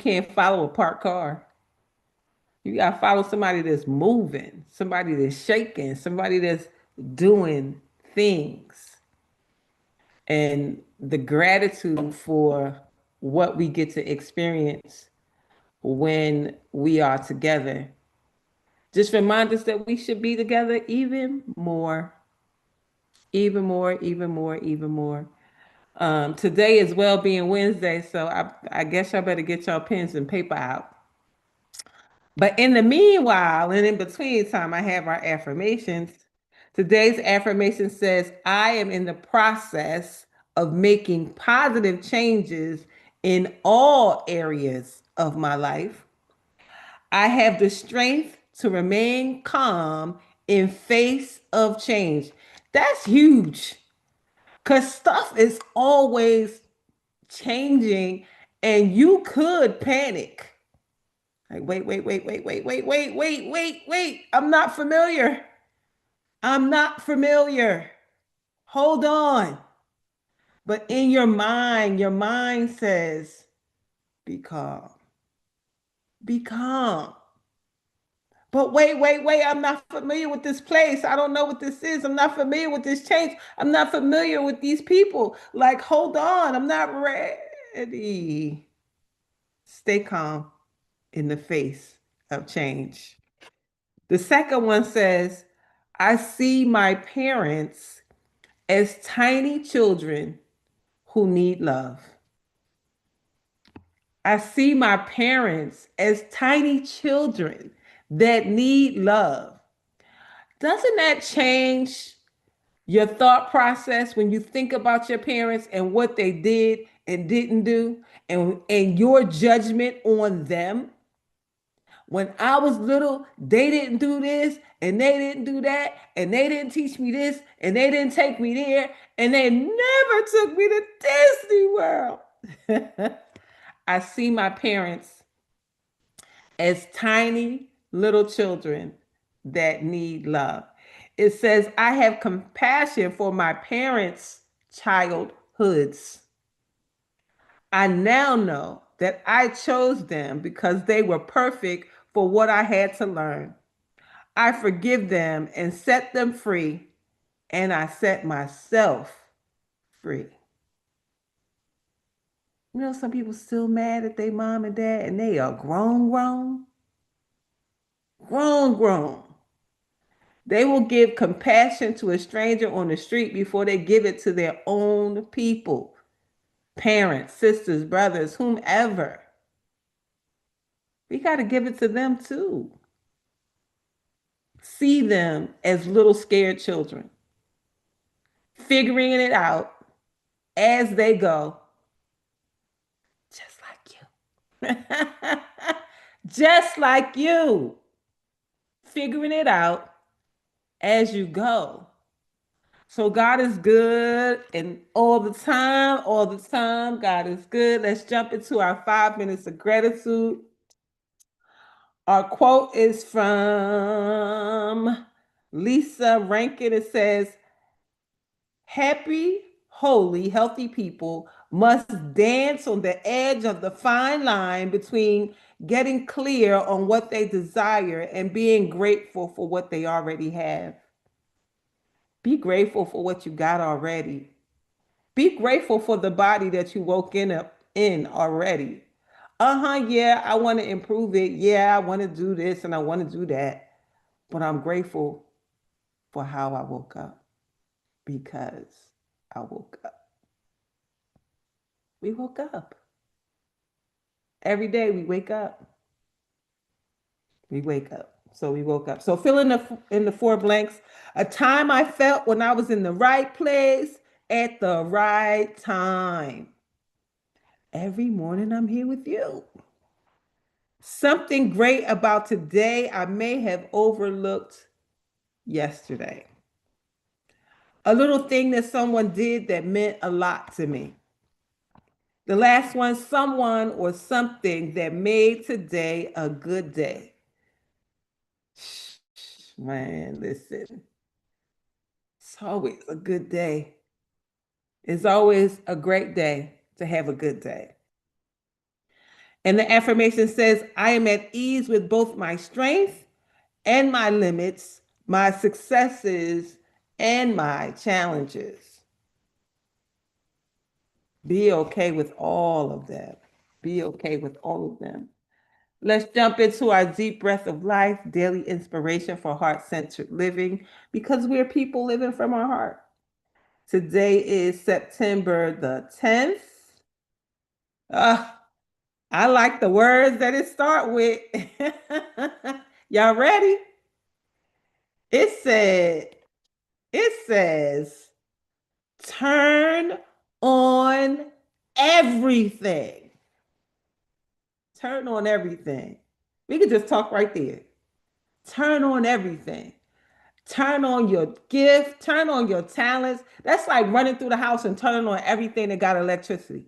can't follow a parked car. You got to follow somebody that's moving, somebody that's shaking, somebody that's doing things. And the gratitude for what we get to experience when we are together just remind us that we should be together even more, even more, even more, even more. Today is Well-Being Wednesday, so I guess y'all better get y'all pens and paper out. But in the meanwhile, and in between time, I have our affirmations. Today's affirmation says, I am in the process of making positive changes in all areas of my life. I have the strength to remain calm in face of change. That's huge because stuff is always changing and you could panic. Like, wait. I'm not familiar. I'm not familiar. Hold on. But in your mind says, be calm. Be calm. But wait. I'm not familiar with this place. I don't know what this is. I'm not familiar with this change. I'm not familiar with these people. Like, hold on. I'm not ready. Stay calm in the face of change. The second one says, I see my parents as tiny children who need love. I see my parents as tiny children that need love. Doesn't that change your thought process when you think about your parents and what they did and didn't do and your judgment on them? When I was little, they didn't do this and they didn't do that and they didn't teach me this and they didn't take me there and they never took me to Disney World. I see my parents as tiny little children that need love. It says, I have compassion for my parents' childhoods. I now know that I chose them because they were perfect for what I had to learn. I forgive them and set them free, and I set myself free. You know, some people still mad at their mom and dad, and they are grown. They will give compassion to a stranger on the street before they give it to their own people, parents, sisters, brothers, whomever. We got to give it to them too. See them as little scared children, figuring it out as they go, just like you. Just like you, figuring it out as you go. So God is good and all the time, God is good. Let's jump into our 5 minutes of gratitude. Our quote is from Lisa Rankin. It says, happy, holy, healthy people must dance on the edge of the fine line between getting clear on what they desire and being grateful for what they already have. Be grateful for what you got already. Be grateful for the body that you woke in already. Yeah, I want to improve it. Yeah, I want to do this and I want to do that. But I'm grateful for how I woke up because I woke up. We woke up. Every day we wake up. We wake up. So we woke up. So fill in the four blanks. A time I felt when I was in the right place at the right time. Every morning I'm here with you. Something great about today I may have overlooked yesterday. A little thing that someone did that meant a lot to me. The last one, someone or something that made today a good day. Man, listen, it's always a good day. It's always a great day to have a good day. And the affirmation says, I am at ease with both my strength and my limits, my successes and my challenges. Be okay with all of them. Be okay with all of them. Let's jump into our deep breath of life, daily inspiration for heart centered living, because we're people living from our heart. Today is September the 10th. Uh, I like the words that it start with. Y'all ready? It said, it says, turn on everything. Turn on everything. We could just talk right there. Turn on everything. Turn on your gift, turn on your talents. That's like running through the house and turning on everything that got electricity.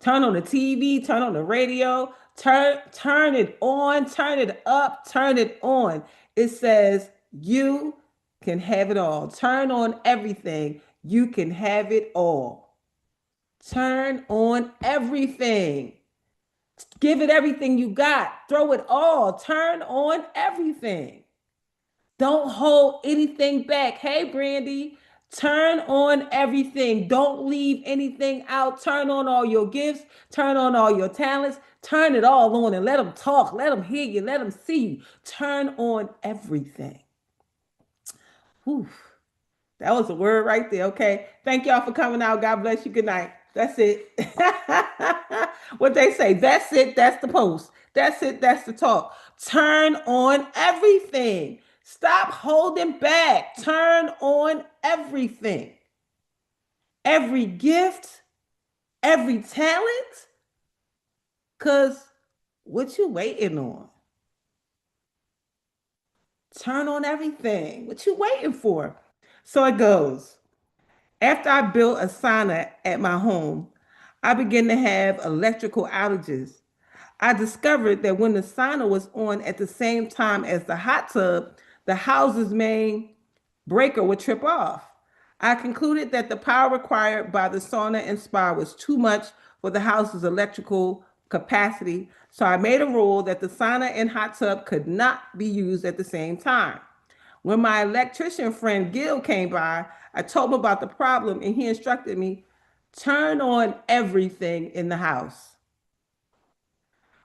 Turn on the TV, turn on the radio, turn it on, turn it up, turn it on. It says you can have it all. Turn on everything. You can have it all. Turn on everything. Give it everything you got. Throw it all. Turn on everything. Don't hold anything back. Hey, Brandy, turn on everything. Don't leave anything out. Turn on all your gifts. Turn on all your talents. Turn it all on and let them talk. Let them hear you. Let them see you. Turn on everything. Whew. That was a word right there. Okay. Thank y'all for coming out. God bless you. Good night. That's it. What they say. That's it. That's the post. That's it. That's the talk. Turn on everything. Stop holding back. Turn on everything. Every gift, every talent. Because what you waiting on? Turn on everything. What you waiting for? So it goes. After I built a sauna at my home, I began to have electrical outages. I discovered that when the sauna was on at the same time as the hot tub, the house's main breaker would trip off. I concluded that the power required by the sauna and spa was too much for the house's electrical capacity, so I made a rule that the sauna and hot tub could not be used at the same time. When my electrician friend Gil came by, I told him about the problem and he instructed me, turn on everything in the house.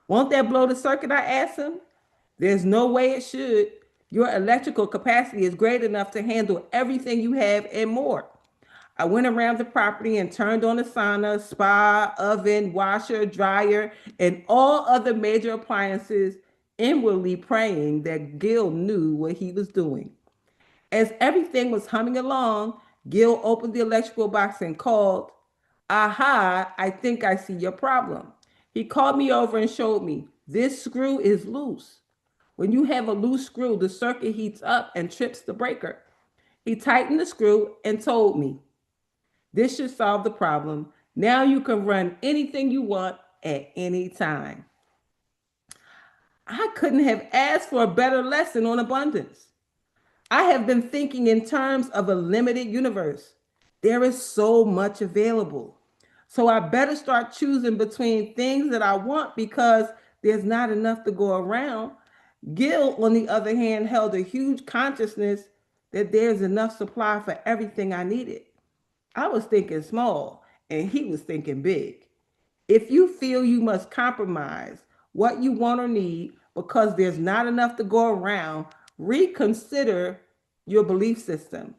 Won't that blow the circuit? I asked him. There's no way it should. Your electrical capacity is great enough to handle everything you have and more. I went around the property and turned on the sauna, spa, oven, washer, dryer, and all other major appliances, inwardly praying that Gil knew what he was doing. As everything was humming along, Gil opened the electrical box and called, aha, I think I see your problem. He called me over and showed me this screw is loose. When you have a loose screw, the circuit heats up and trips the breaker. He tightened the screw and told me, this should solve the problem. Now you can run anything you want at any time. I couldn't have asked for a better lesson on abundance. I have been thinking in terms of a limited universe. There is so much available. So I better start choosing between things that I want because there's not enough to go around. Gil, on the other hand, held a huge consciousness that there's enough supply for everything I needed. I was thinking small and he was thinking big. If you feel you must compromise what you want or need because there's not enough to go around, reconsider your belief system.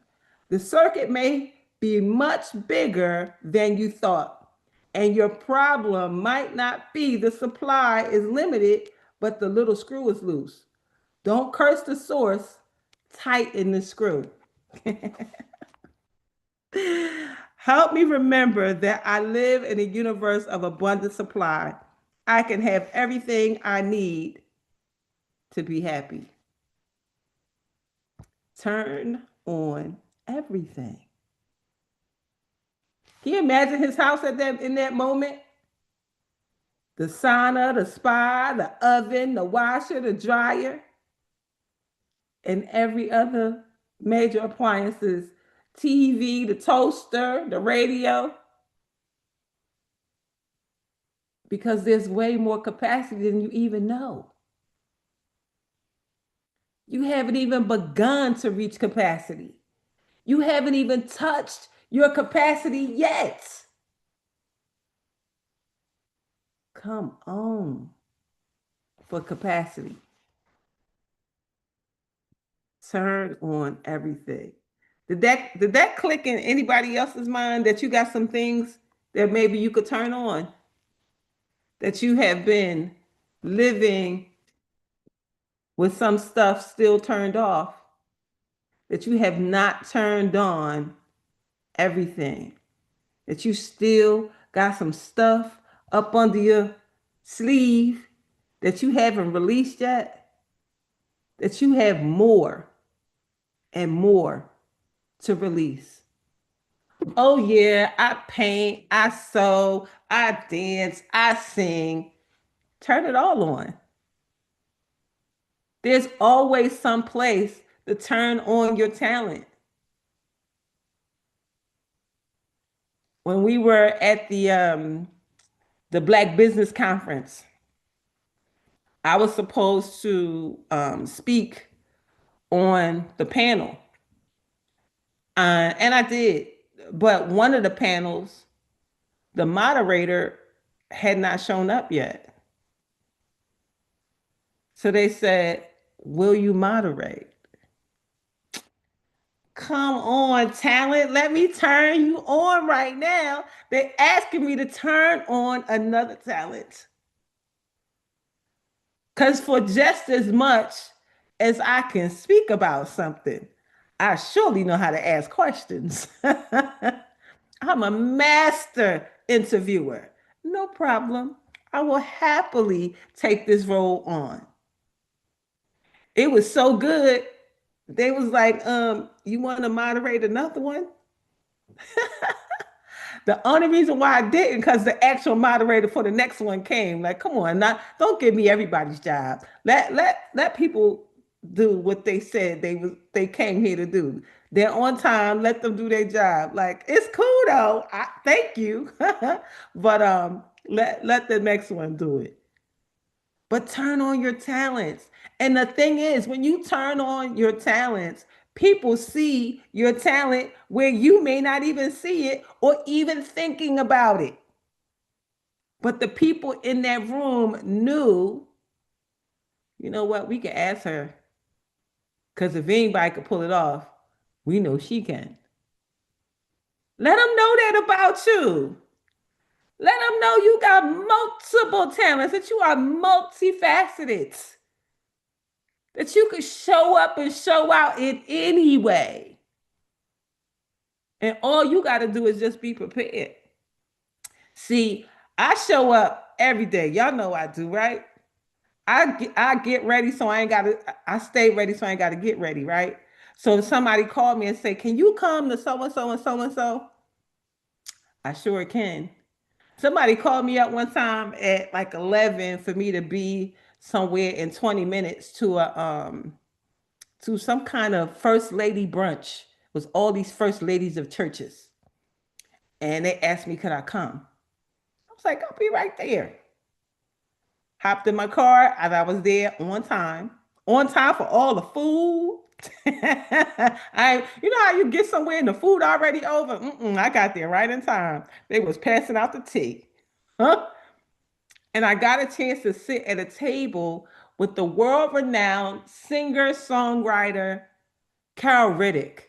The circuit may be much bigger than you thought, and your problem might not be the supply is limited, but the little screw is loose. Don't curse the source, tighten the screw. Help me remember that I live in a universe of abundant supply. I can have everything I need to be happy. Turn on everything. Can you imagine his house at that in that moment? The sauna, the spa, the oven, the washer, the dryer, and every other major appliances, TV, the toaster, the radio. because there's way more capacity than you even know. You haven't even begun to reach capacity. You haven't even touched your capacity yet. Come on for capacity. Turn on everything. Did that click in anybody else's mind that you got some things that maybe you could turn on, that you have been living with some stuff still turned off, that you have not turned on everything, that you still got some stuff up under your sleeve that you haven't released yet, that you have more and more to release. Oh, yeah, I paint, I sew, I dance, I sing. Turn it all on. There's always some place to turn on your talent. When we were at the Black Business Conference, I was supposed to speak on the panel, and I did. But one of the panels, the moderator had not shown up yet. So they said, "Will you moderate?" Come on, talent. Let me turn you on right now. They're asking me to turn on another talent. Because for just as much as I can speak about something, I surely know how to ask questions. I'm a master interviewer. No problem. I will happily take this role on. It was so good. They was like, you want to moderate another one? The only reason why I didn't, because the actual moderator for the next one came. Like, come on, not don't give me everybody's job. Let people do what they said they came here to do. They're on time. Let them do their job. Like, it's cool though. Thank you, but let the next one do it. But turn on your talents. And the thing is, when you turn on your talents, people see your talent where you may not even see it or even thinking about it. But the people in that room knew, you know what, we can ask her. Because if anybody could pull it off, we know she can. Let them know that about you. Let them know you got multiple talents, that you are multifaceted, that you could show up and show out in any way. And all you got to do is just be prepared. See, I show up every day. Y'all know I do, right? I get ready so I ain't got to, I stay ready so I ain't got to get ready, right? So if somebody called me and say, "Can you come to so and so and so and so?" I sure can. Somebody called me up one time at like 11 for me to be somewhere in 20 minutes to some kind of first lady brunch with all these first ladies of churches. And they asked me, could I come? I was like, I'll be right there. Hopped in my car and I was there on time for all the food. You know how you get somewhere and the food already over? I got there right in time. They was passing out the tea. Huh? And I got a chance to sit at a table with the world-renowned singer-songwriter Carol Riddick.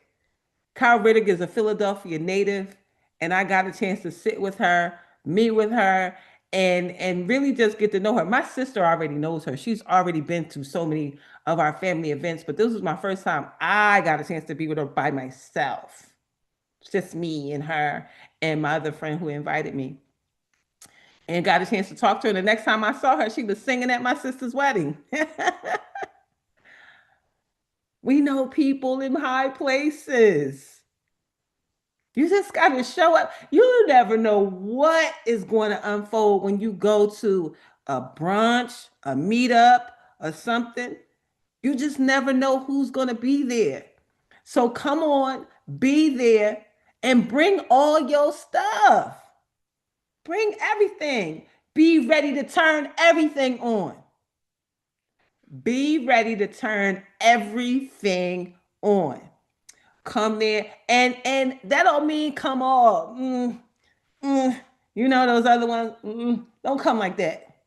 Carol Riddick is a Philadelphia native, and I got a chance to sit with her, meet with her, and really just get to know her. My sister already knows her. She's already been to so many of our family events, but this was my first time I got a chance to be with her by myself. It's just me and her and my other friend who invited me. And got a chance to talk to her. And the next time I saw her, she was singing at my sister's wedding. We know people in high places. You just got to show up. You never know what is going to unfold when you go to a brunch, a meetup, or something. You just never know who's going to be there. So come on, be there and bring all your stuff. Bring everything. Be ready to turn everything on. Be ready to turn everything on. Come there, and that don't mean come all. You know those other ones. Don't come like that.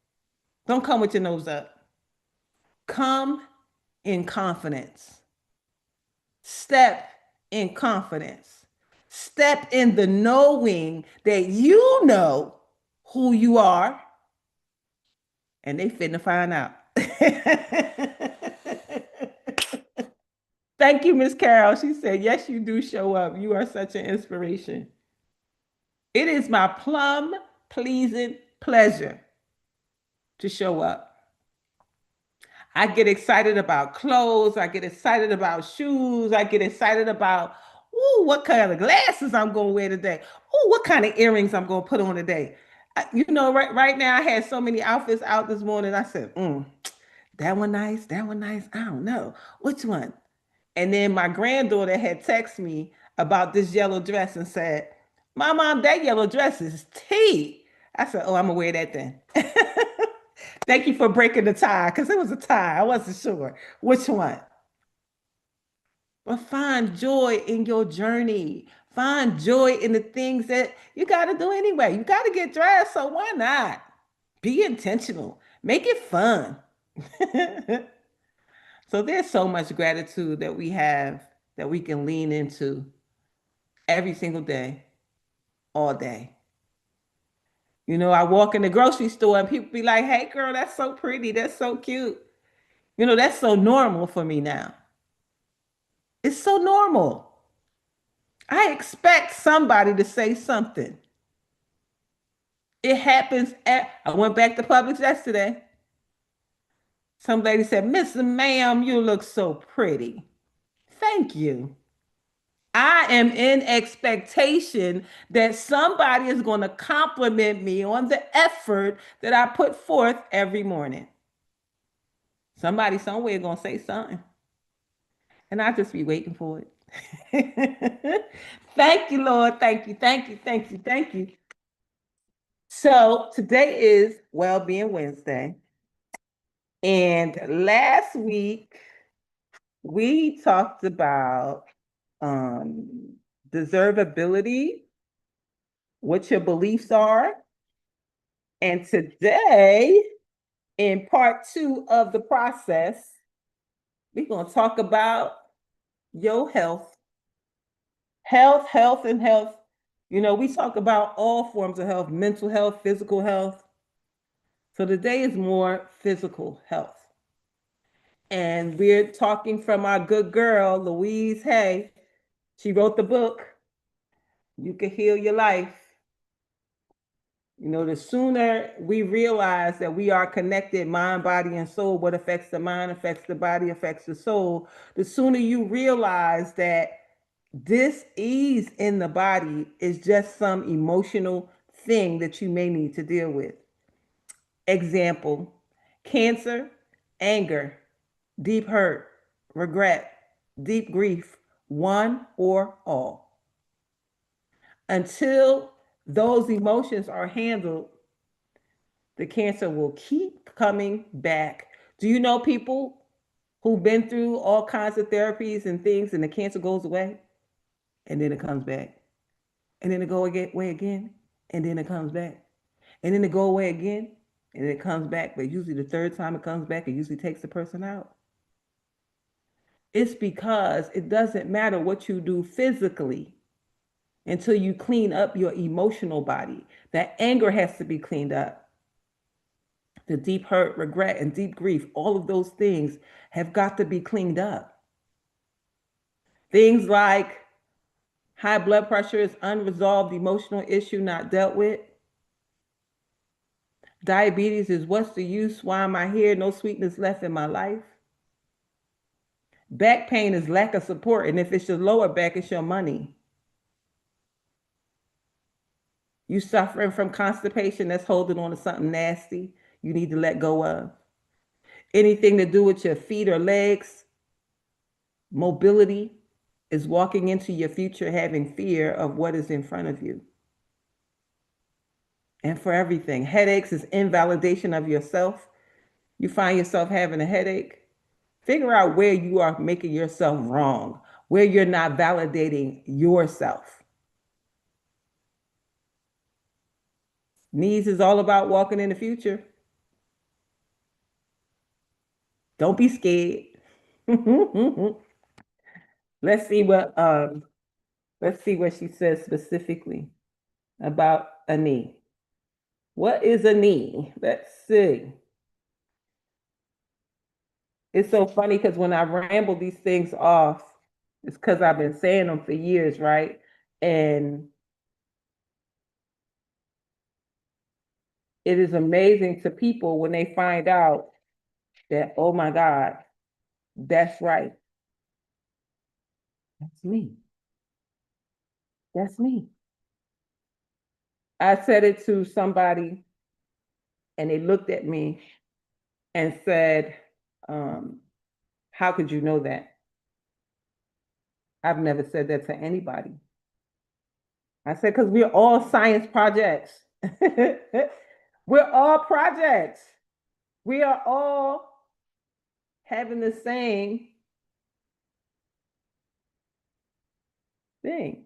Don't come with your nose up. Come in confidence. Step in confidence. Step in the knowing that you know who you are, and they finna find out. Thank you, Miss Carol. She said, yes, you do show up. You are such an inspiration. It is my plum pleasing pleasure to show up. I get excited about clothes. I get excited about shoes. I get excited about, ooh, what kind of glasses I'm going to wear today. Ooh, what kind of earrings I'm going to put on today. You know, right now I had so many outfits out this morning. I said, that one nice, that one nice. I don't know. Which one? And then my granddaughter had texted me about this yellow dress and said, my mom, that yellow dress is tea. I said, oh, I'm going to wear that then. Thank you for breaking the tie because it was a tie. I wasn't sure which one. But find joy in your journey. Find joy in the things that you got to do anyway. You got to get dressed, so why not? Be intentional. Make it fun. So there's so much gratitude that we have that we can lean into every single day, all day. You know, I walk in the grocery store and people be like, hey, girl, that's so pretty. That's so cute. You know, that's so normal for me now. It's so normal. I expect somebody to say something. It happens I went back to Publix yesterday. Some lady said, Miss Ma'am, you look so pretty. Thank you. I am in expectation that somebody is going to compliment me on the effort that I put forth every morning. Somebody somewhere going to say something. And I just be waiting for it. Thank you, Lord. Thank you. Thank you. Thank you. Thank you. So today is Wellbeing Wednesday. And last week we talked about um, deservability, what your beliefs are. And today, in part two of the process, we're going to talk about your health. Health, health, and health. You know, we talk about all forms of health, mental health, physical health. So today is more physical health. And we're talking from our good girl, Louise Hay. She wrote the book, You Can Heal Your Life. You know, the sooner we realize that we are connected, mind, body, and soul, what affects the mind affects the body, affects the soul, the sooner you realize that this ease in the body is just some emotional thing that you may need to deal with. Example, cancer, anger, deep hurt, regret, deep grief, one or all. Until those emotions are handled, the cancer will keep coming back. Do you know people who've been through all kinds of therapies and things and the cancer goes away and then it comes back? And then it go away again and then it comes back. And then it go away again and it comes back. But usually the third time it comes back, it usually takes the person out. It's because it doesn't matter what you do physically until you clean up your emotional body. That anger has to be cleaned up. The deep hurt, regret, and deep grief, all of those things have got to be cleaned up. Things like high blood pressure is unresolved emotional issue not dealt with. Diabetes is what's the use? Why am I here? No sweetness left in my life. Back pain is lack of support. And if it's your lower back, it's your money. You suffering from constipation that's holding on to something nasty you need to let go of. Anything to do with your feet or legs, mobility is walking into your future having fear of what is in front of you. and for everything. Headaches is invalidation of yourself. You find yourself having a headache, figure out where you are making yourself wrong, where you're not validating yourself. Needs is all about walking in the future. Don't be scared. let's see what let's see what she says specifically about a knee. What is a knee? Let's see. It's so funny because when I ramble these things off, it's because I've been saying them for years, right? And it is amazing to people when they find out that, oh my God, that's right. That's me. That's me. I said it to somebody and they looked at me and said, um, how could you know that? I've never said that to anybody. I said, because we're all science projects. We're all projects. We are all having the same thing.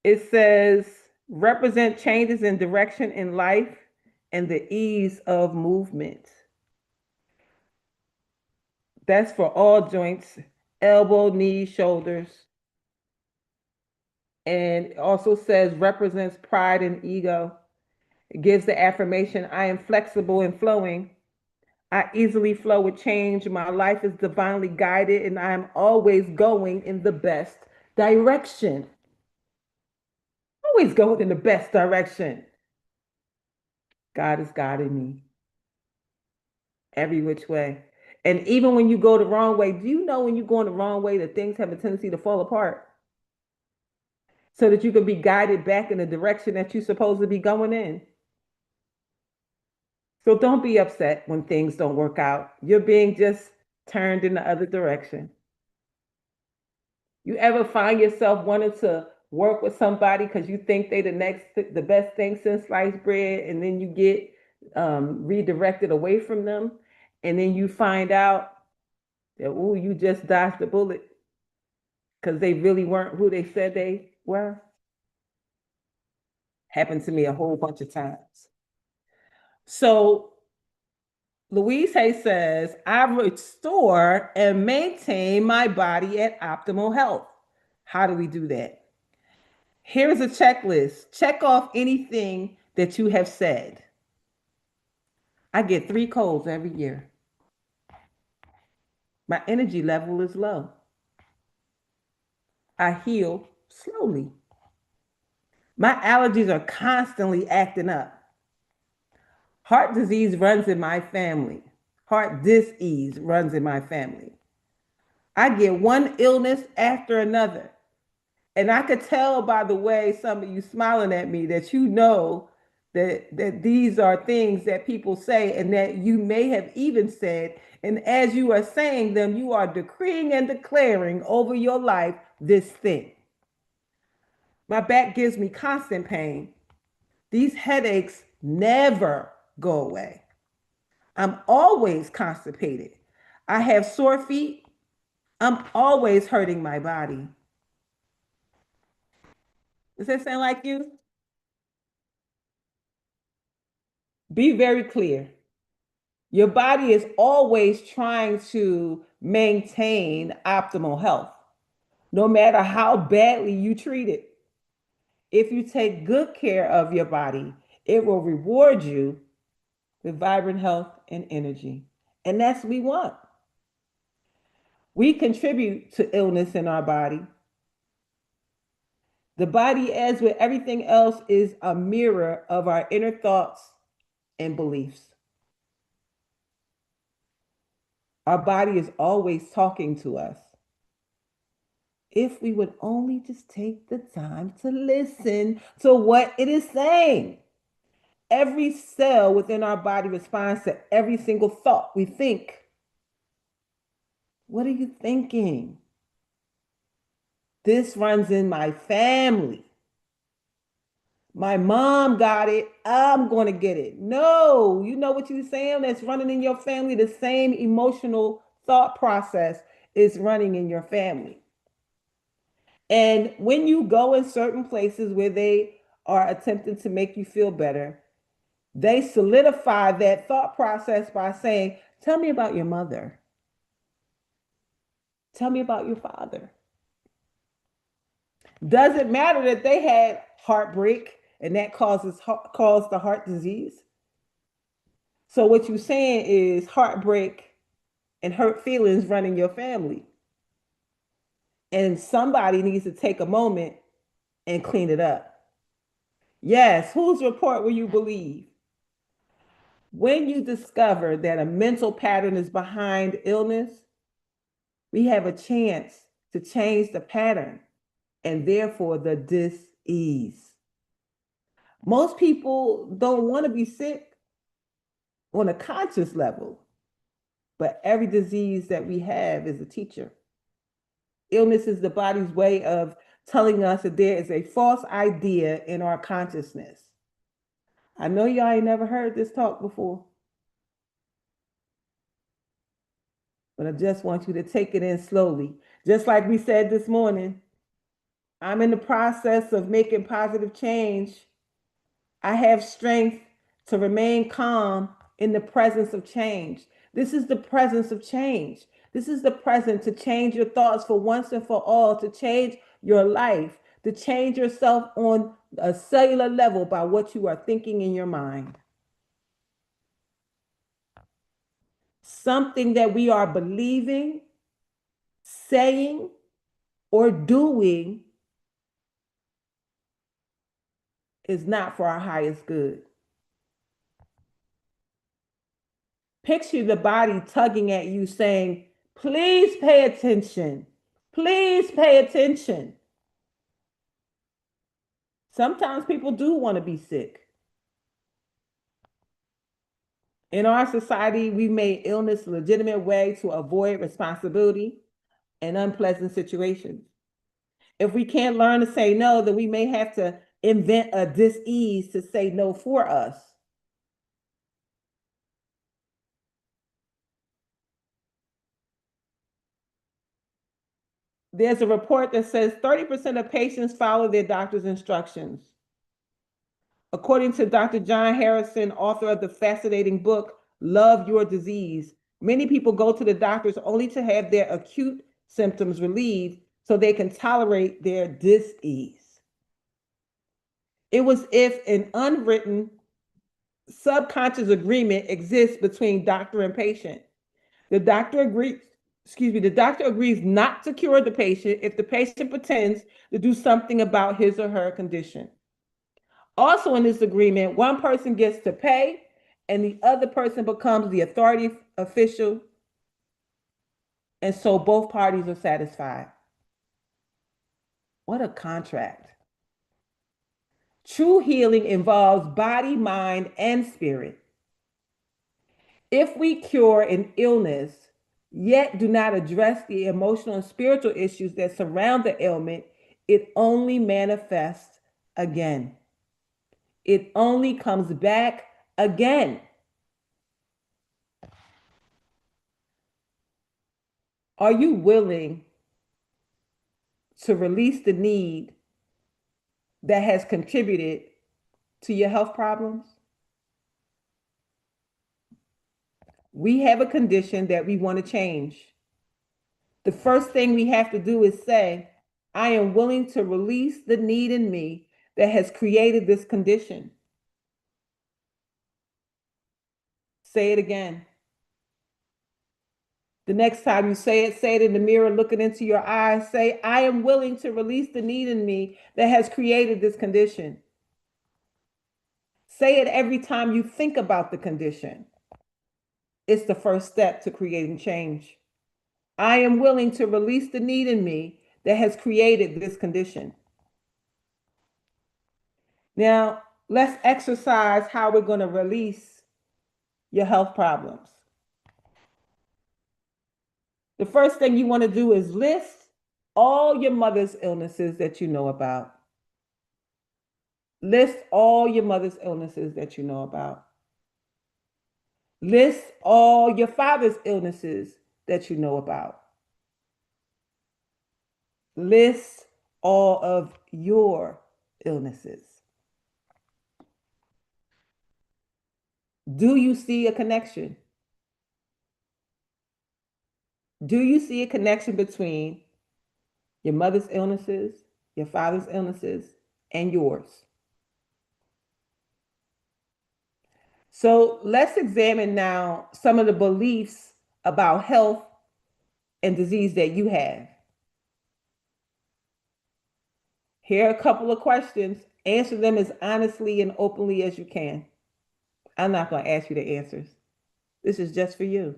It says, represent changes in direction in life and the ease of movement. That's for all joints, elbow, knees, shoulders. And it also says represents pride and ego. It gives the affirmation, I am flexible and flowing. I easily flow with change. My life is divinely guided and I am always going in the best direction. Always going in the best direction. God is guiding me every which way. And even when you go the wrong way, do you know when you're going the wrong way that things have a tendency to fall apart? So that you can be guided back in the direction that you're supposed to be going in. So don't be upset when things don't work out. You're being just turned in the other direction. You ever find yourself wanting to work with somebody because you think they the best thing since sliced bread, and then you get redirected away from them, and then you find out that ooh, you just dodged the bullet because they really weren't who they said they were. Happened to me a whole bunch of times. So Louise Hay says, I restore and maintain my body at optimal health. How do we do that? Here's a checklist. Check off anything that you have said. I get 3 colds every year. My energy level is low. I heal slowly. My allergies are constantly acting up. Heart disease runs in my family. Heart disease runs in my family. I get one illness after another. And I could tell by the way some of you smiling at me that you know that these are things that people say and that you may have even said. And as you are saying them, you are decreeing and declaring over your life this thing. My back gives me constant pain. These headaches never go away. I'm always constipated. I have sore feet. I'm always hurting my body. Does that sound like you? Be very clear. Your body is always trying to maintain optimal health, no matter how badly you treat it. If you take good care of your body, it will reward you with vibrant health and energy. And that's what we want. We contribute to illness in our body. The body, as with everything else, is a mirror of our inner thoughts and beliefs. Our body is always talking to us. If we would only just take the time to listen to what it is saying. Every cell within our body responds to every single thought we think. What are you thinking? This runs in my family. My mom got it. I'm going to get it. No, you know what you're saying? That's running in your family. The same emotional thought process is running in your family. And when you go in certain places where they are attempting to make you feel better, they solidify that thought process by saying, tell me about your mother. Tell me about your father. Does it matter that they had heartbreak and that caused the heart disease? So what you're saying is heartbreak and hurt feelings run in your family. And somebody needs to take a moment and clean it up. Yes, whose report will you believe? When you discover that a mental pattern is behind illness, we have a chance to change the pattern and therefore the dis-ease. Most people don't want to be sick on a conscious level, but every disease that we have is a teacher. Illness is the body's way of telling us that there is a false idea in our consciousness. I know y'all ain't never heard this talk before, but I just want you to take it in slowly. Just like we said this morning, I'm in the process of making positive change. I have strength to remain calm in the presence of change. This is the presence of change. This is the present to change your thoughts for once and for all, to change your life, to change yourself on a cellular level by what you are thinking in your mind. Something that we are believing, saying, or doing is not for our highest good. Picture the body tugging at you saying, please pay attention. Please pay attention. Sometimes people do want to be sick. In our society, we made illness a legitimate way to avoid responsibility and unpleasant situations. If we can't learn to say no, then we may have to invent a dis-ease to say no for us. There's a report that says 30% of patients follow their doctor's instructions. According to Dr. John Harrison, author of the fascinating book, Love Your Disease, many people go to the doctors only to have their acute symptoms relieved so they can tolerate their dis-ease. It was if an unwritten subconscious agreement exists between doctor and patient. The doctor agrees, the doctor agrees not to cure the patient if the patient pretends to do something about his or her condition. Also in this agreement, one person gets to pay and the other person becomes the authority official. And so both parties are satisfied. What a contract. True healing involves body, mind, and spirit. If we cure an illness, yet do not address the emotional and spiritual issues that surround the ailment, it only manifests again. It only comes back again. Are you willing to release the need that has contributed to your health problems? We have a condition that we want to change. The first thing we have to do is say, I am willing to release the need in me that has created this condition. Say it again. The next time you say it in the mirror, looking into your eyes. Say, I am willing to release the need in me that has created this condition. Say it every time you think about the condition. It's the first step to creating change. I am willing to release the need in me that has created this condition. Now, let's exercise how we're going to release your health problems. The first thing you want to do is list all your mother's illnesses that you know about. List all your mother's illnesses that you know about. List all your father's illnesses that you know about. List all of your illnesses. Do you see a connection? Do you see a connection between your mother's illnesses, your father's illnesses, and yours? So let's examine now some of the beliefs about health and disease that you have. Here are a couple of questions. Answer them as honestly and openly as you can. I'm not going to ask you the answers. This is just for you.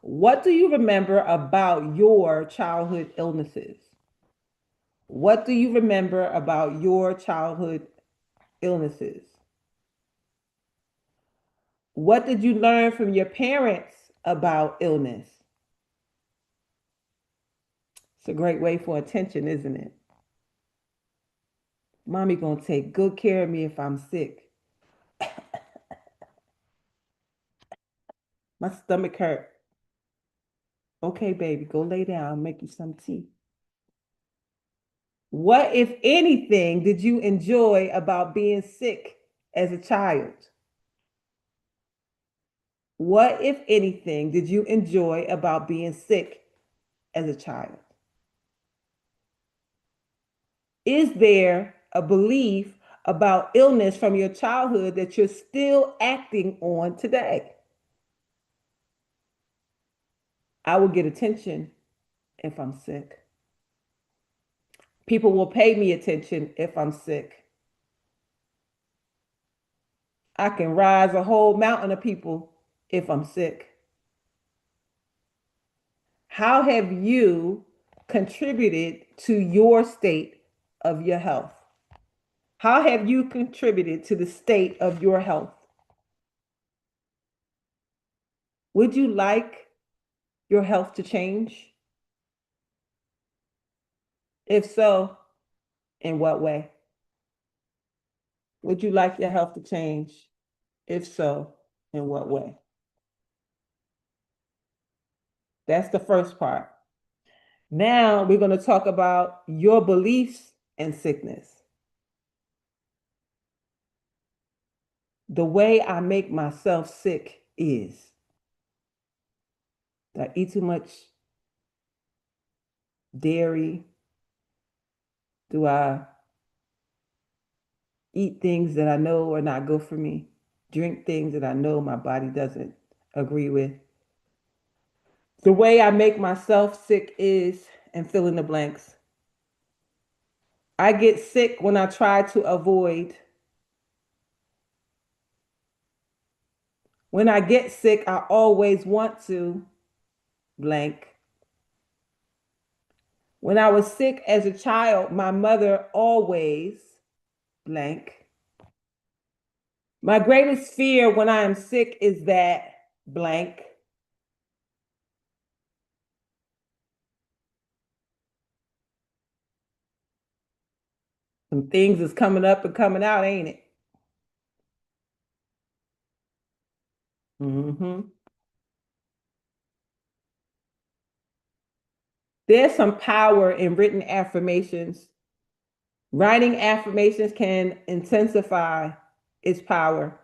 What do you remember about your childhood illnesses? What do you remember about your childhood illnesses? What did you learn from your parents about illness? It's a great way for attention, isn't it? Mommy gonna take good care of me if I'm sick. My stomach hurt. Okay, baby, go lay down. I'll make you some tea. What, if anything, did you enjoy about being sick as a child? What, if anything, did you enjoy about being sick as a child? Is there a belief about illness from your childhood that you're still acting on today? I will get attention if I'm sick. People will pay me attention if I'm sick. I can rise a whole mountain of people if I'm sick. How have you contributed to your state of your health? How have you contributed to the state of your health? Would you like your health to change? If so, in what way? Would you like your health to change? If so, in what way? That's the first part. Now we're going to talk about your beliefs and sickness. The way I make myself sick is that I eat too much dairy? Do I eat things that I know are not good for me? Drink things that I know my body doesn't agree with? The way I make myself sick is, and fill in the blanks. I get sick when I try to avoid. When I get sick, I always want to blank. When I was sick as a child, my mother always blank. My greatest fear when I am sick is that blank. Some things is coming up and coming out, ain't it? Mm-hmm. There's some power in written affirmations. Writing affirmations can intensify its power.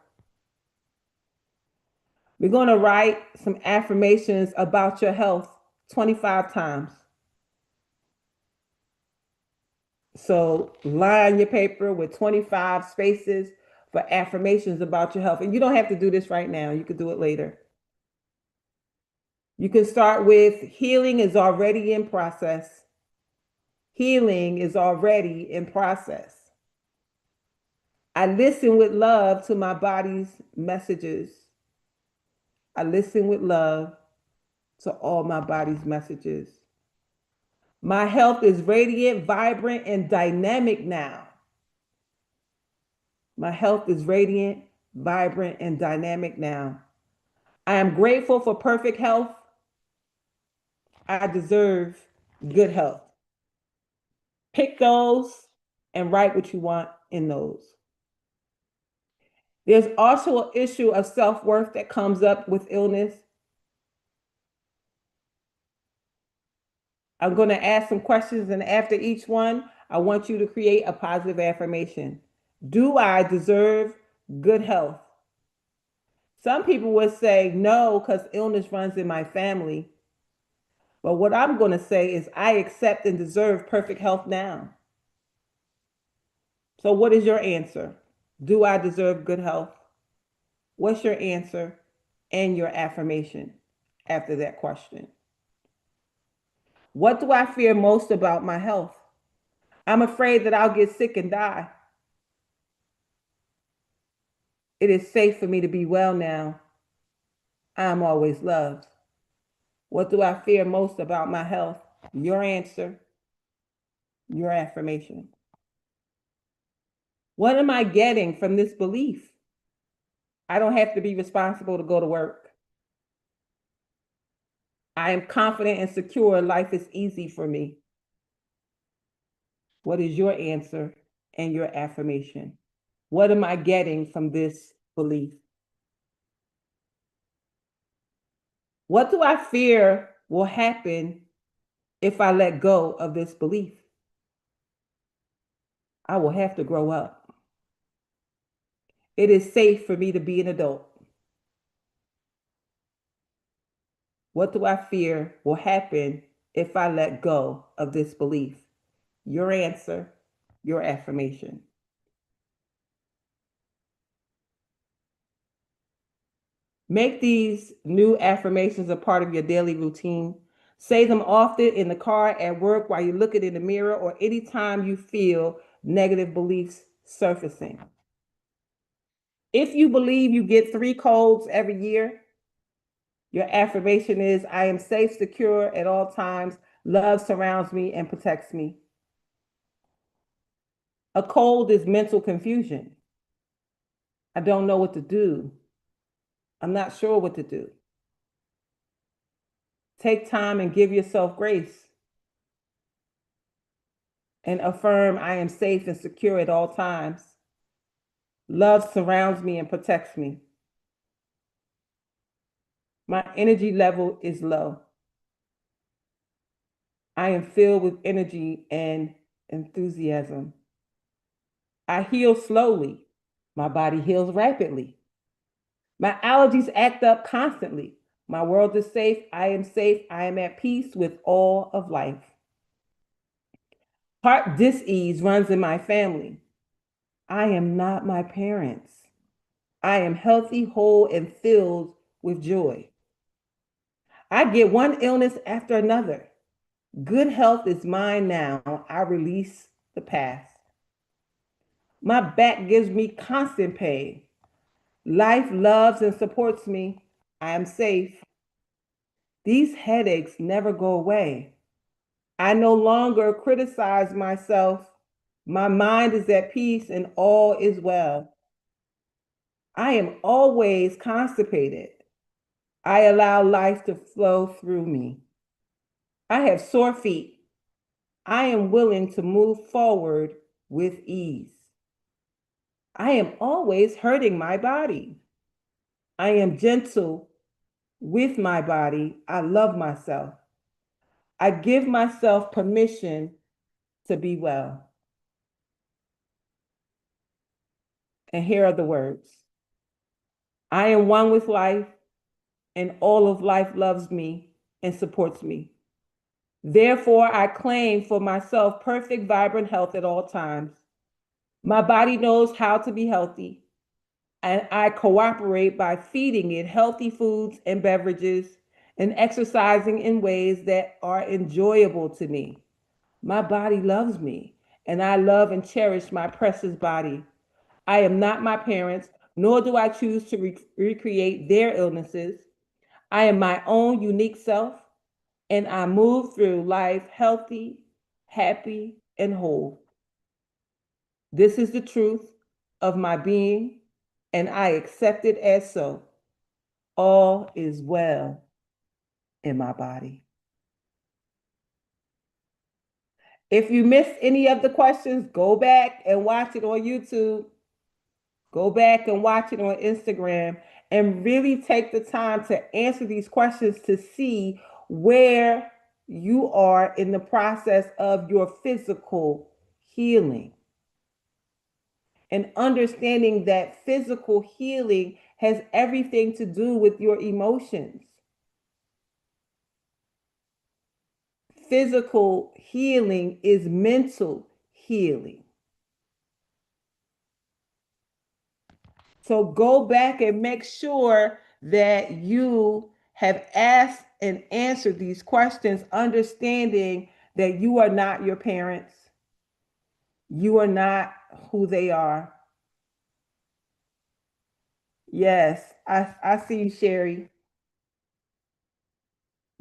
We're going to write some affirmations about your health 25 times. So line your paper with 25 spaces for affirmations about your health. And you don't have to do this right now. You could do it later. You can start with healing is already in process. Healing is already in process. I listen with love to my body's messages. I listen with love to all my body's messages. My health is radiant, vibrant, and dynamic now. My health is radiant, vibrant, and dynamic now. I am grateful for perfect health. I deserve good health. Pick those and write what you want in those. There's also an issue of self worth that comes up with illness. I'm going to ask some questions, and after each one, I want you to create a positive affirmation. Do I deserve good health? Some people would say no, because illness runs in my family. But what I'm going to say is, I accept and deserve perfect health now. So, what is your answer? Do I deserve good health? What's your answer and your affirmation after that question? What do I fear most about my health? I'm afraid that I'll get sick and die. It is safe for me to be well now. I'm always loved. What do I fear most about my health? Your answer, your affirmation. What am I getting from this belief? I don't have to be responsible to go to work. I am confident and secure. Life is easy for me. What is your answer and your affirmation? What am I getting from this belief? What do I fear will happen if I let go of this belief? I will have to grow up. It is safe for me to be an adult. What do I fear will happen if I let go of this belief? Your answer, your affirmation. Make these new affirmations a part of your daily routine. Say them often in the car, at work, while you look in the mirror, or anytime you feel negative beliefs surfacing. If you believe you get 3 colds every year, your affirmation is, I am safe, secure at all times. Love surrounds me and protects me. A cold is mental confusion. I don't know what to do. I'm not sure what to do. Take time and give yourself grace. And affirm, I am safe and secure at all times. Love surrounds me and protects me. My energy level is low. I am filled with energy and enthusiasm. I heal slowly. My body heals rapidly. My allergies act up constantly. My world is safe. I am safe. I am at peace with all of life. Heart dis-ease runs in my family. I am not my parents. I am healthy, whole, and filled with joy. I get one illness after another. Good health is mine now. I release the past. My back gives me constant pain. Life loves and supports me. I am safe. These headaches never go away. I no longer criticize myself. My mind is at peace and all is well. I am always constipated. I allow life to flow through me. I have sore feet. I am willing to move forward with ease. I am always hurting my body. I am gentle with my body. I love myself. I give myself permission to be well. And here are the words. I am one with life, and all of life loves me and supports me. Therefore, I claim for myself perfect, vibrant health at all times. My body knows how to be healthy, and I cooperate by feeding it healthy foods and beverages and exercising in ways that are enjoyable to me. My body loves me, and I love and cherish my precious body. I am not my parents, nor do I choose to recreate their illnesses. I am my own unique self, and I move through life healthy, happy, and whole. This is the truth of my being, and I accept it as so. All is well in my body. If you missed any of the questions, go back and watch it on YouTube. Go back and watch it on Instagram and really take the time to answer these questions to see where you are in the process of your physical healing. And understanding that physical healing has everything to do with your emotions. Physical healing is mental healing. So go back and make sure that you have asked and answered these questions, understanding that you are not your parents. You are not who they are. Yes, I see you, Sherry.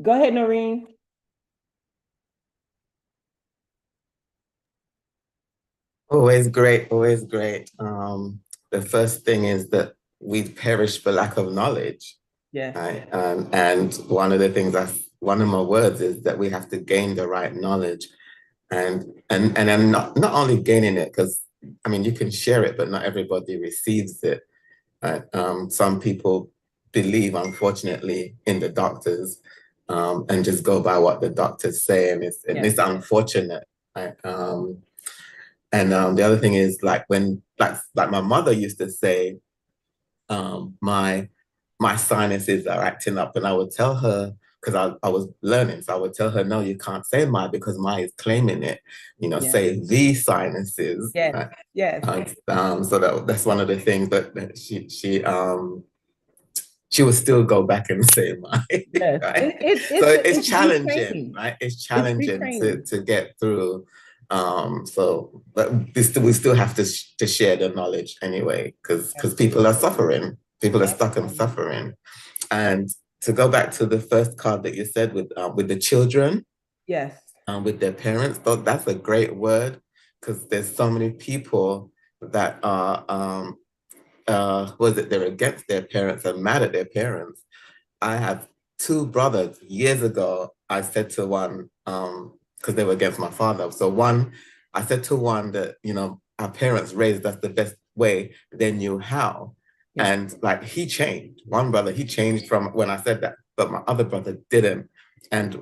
Go ahead, Noreen. Always great, always great. The first thing is that we perish for lack of knowledge, Yes, right? And one of the things one of my words is that we have to gain the right knowledge, and then not only gaining it, because I mean you can share it, but not everybody receives it. Right? Some people believe, unfortunately, in the doctors, and just go by what the doctors say, yes, it's unfortunate. Right? And the other thing is like when like my mother used to say, my sinuses are acting up, and I would tell her because I was learning, so I would tell her, no, you can't say my because my is claiming it. yes, Say the sinuses. yes, yes, So that's one of the things that she would still go back and say my yes. right. So it's It's challenging, retraining. right? It's It's challenging retraining. to get through. So but we still have to share the knowledge anyway, because people are Absolutely. suffering. People are stuck and Absolutely. suffering. And to go back to the first card that you said with the children, Yes, with their parents, though, that's a great word because there's so many people that are was it they're against their parents and mad at their parents. I have two brothers. Years ago, I said to one, because they were against my father. So one, I said to one that, our parents raised us the best way they knew how. yes, And like he changed. One brother, he changed from when I said that, but my other brother didn't. And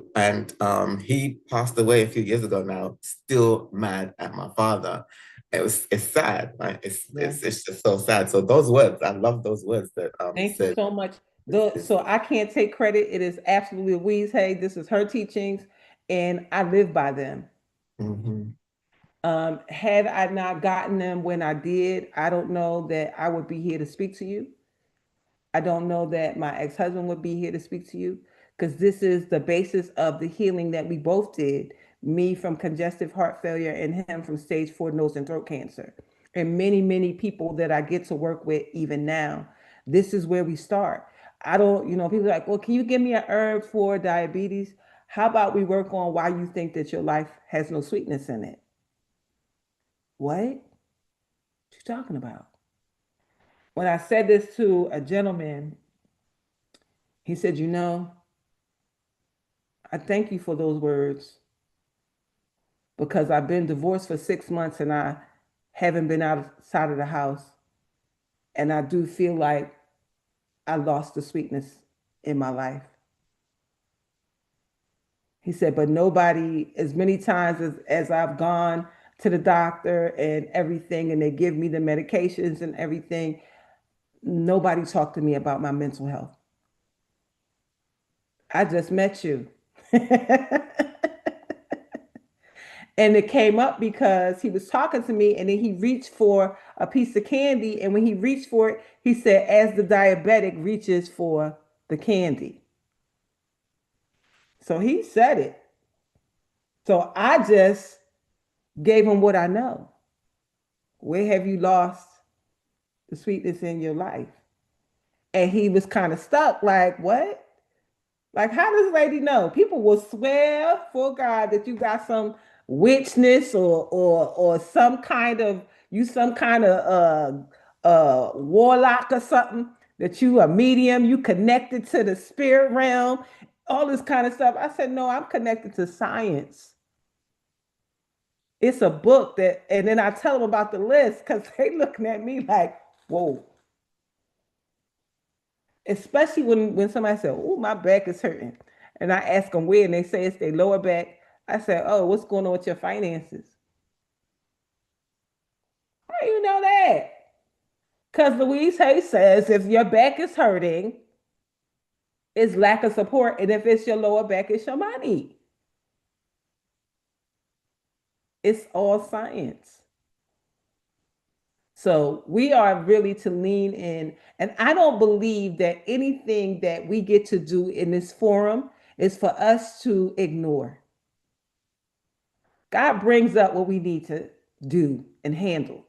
he passed away a few years ago now, still mad at my father. It's sad, right? yes. It's just so sad. So those words, I love those words that you Thank you said. so much. It's, So I can't take credit. It is absolutely Louise Hay. This is her teachings, and I live by them. mhm. Had I not gotten them when I did, I don't know that I would be here to speak to you. I don't know that my ex husband would be here to speak to you because this is the basis of the healing that we both did. Me from congestive heart failure and him from stage 4 nose and throat cancer. And many, many people that I get to work with even now. This is where we start. I don't, people are like, well, can you give me a herb for diabetes? How about we work on why you think that your life has no sweetness in it? What you talking about? When I said this to a gentleman, he said, I thank you for those words because I've been divorced for 6 months and I haven't been outside of the house. And I do feel like I lost the sweetness in my life. He said, but nobody, as many times as I've gone to the doctor and everything, and they give me the medications and everything, nobody talked to me about my mental health. I just met you. And it came up because he was talking to me and then he reached for a piece of candy. And when he reached for it, he said, as the diabetic reaches for the candy. So he said it. So I just gave him what I know. Where have you lost the sweetness in your life? And he was kind of stuck, like, what? Like, how does lady know? People will swear for God that you got some witchness or some kind of some kind of warlock or something, that you a medium, you connected to the spirit realm, all this kind of stuff. I said, no, I'm connected to science. It's a book that, and then I tell them about the list because they looking at me like, whoa. Especially when somebody said, "Oh, my back is hurting," and I ask them where, and they say it's their lower back. I said, "Oh, what's going on with your finances? How do you know that?" Because Louise Hay says if your back is hurting, it's lack of support, and if it's your lower back, it's your money. It's all science. So we are really to lean in. And I don't believe that anything that we get to do in this forum is for us to ignore. God brings up what we need to do and handle.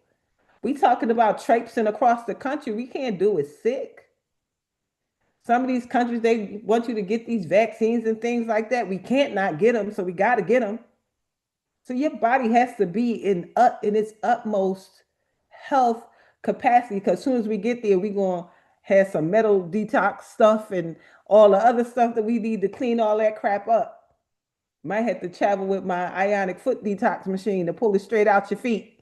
We talking about traipsing across the country. We can't do it sick. Some of these countries, they want you to get these vaccines and things like that. We can't not get them, so we got to get them. So your body has to be in its utmost health capacity. Because as soon as we get there, we gonna have some metal detox stuff and all the other stuff that we need to clean all that crap up. Might have to travel with my ionic foot detox machine to pull it straight out your feet